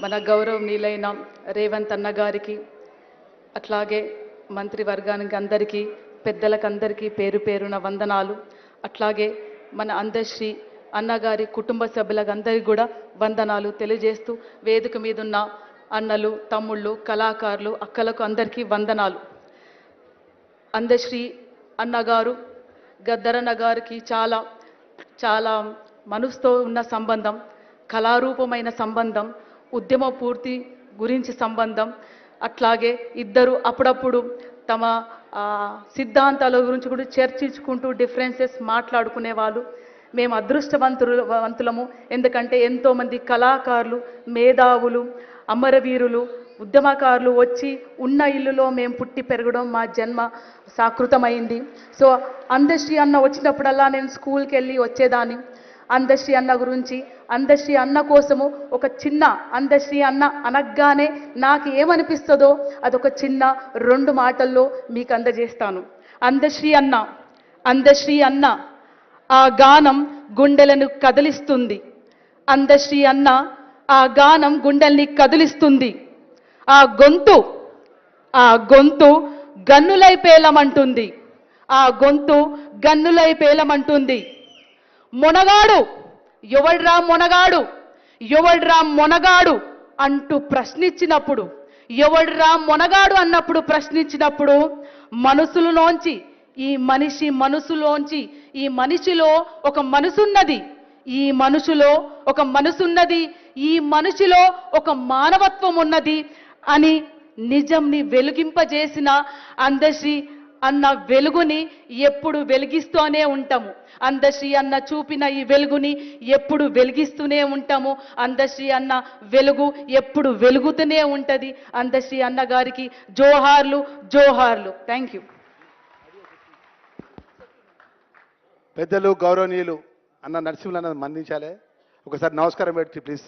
మన గౌరవనీయులైన రేవంత్ అన్న గారికి అట్లాగే మంత్రివర్గానికి అందరికీ పెద్దలకందరికీ పేరు పేరున వందనాలు. అట్లాగే మన అందశ్రీ అన్నగారి కుటుంబ సభ్యులందరికీ కూడా వందనాలు తెలియజేస్తూ వేదిక మీద ఉన్న అన్నలు, తమ్ముళ్ళు, కళాకారులు, అక్కలకు అందరికీ వందనాలు. అందశ్రీ అన్నగారు గద్దరన్న గారికి చాలా చాలా మనసుతో ఉన్న సంబంధం, కళారూపమైన సంబంధం, ఉద్యమ పూర్తి గురించి సంబంధం. అట్లాగే ఇద్దరు అప్పుడప్పుడు తమ సిద్ధాంతాల గురించి కూడా చర్చించుకుంటూ డిఫరెన్సెస్ మాట్లాడుకునేవాళ్ళు. మేము అదృష్టవంతులము, ఎందుకంటే ఎంతోమంది కళాకారులు, మేధావులు, అమరవీరులు, ఉద్యమకారులు వచ్చి ఉన్న ఇల్లులో మేము పుట్టి పెరగడం మా జన్మ సాకృతమైంది. సో అందశ్రీ అన్న వచ్చినప్పుడల్లా నేను స్కూల్కి వెళ్ళి వచ్చేదాన్ని. అందశ్రీ అన్న గురించి, అందశ్రీ అన్న కోసము ఒక చిన్న, అందశ్రీ అన్న అనగానే నాకు ఏమనిపిస్తుందో అదొక చిన్న 2 మాటల్లో మీకు అందజేస్తాను. అందశ్రీ అన్న, అందశ్రీ అన్న ఆ గానం గుండెలను కదిలిస్తుంది. అందశ్రీ అన్న ఆ గానం గుండెల్ని కదిలిస్తుంది. ఆ గొంతు గన్నులై పేలమంటుంది. ఆ గొంతు గన్నులై పేలమంటుంది. మొనగాడు ఎవడ్రా మొనగాడు, ఎవడ్రా మొనగాడు అంటూ ప్రశ్నించినప్పుడు, ఎవడ్రా మొనగాడు అన్నప్పుడు ప్రశ్నించినప్పుడు మనసులోంచి ఈ మనసులోంచి ఈ మనిషిలో ఒక మనసున్నది, ఈ మనుషులో ఒక మనసున్నది, ఈ మనిషిలో ఒక మానవత్వం ఉన్నది అని నిజంని వెలిగింపజేసిన అందశ్రీ అన్న వెలుగుని ఎప్పుడు వెలిగిస్తూనే ఉంటాము. అందశ్రీ అన్న చూపిన ఈ వెలుగుని ఎప్పుడు వెలిగిస్తూనే ఉంటాము. అందశ్రీ అన్న వెలుగు ఎప్పుడు వెలుగుతూనే ఉంటుంది. అందశ్రీ అన్న గారికి జోహార్లు, జోహార్లు. Thank you. పెద్దలు, గౌరవనీయులు అన్న నరసింహులు అన్నది మన్నించాలి. ఒకసారి నమస్కారం పెట్టి ప్లీజ్.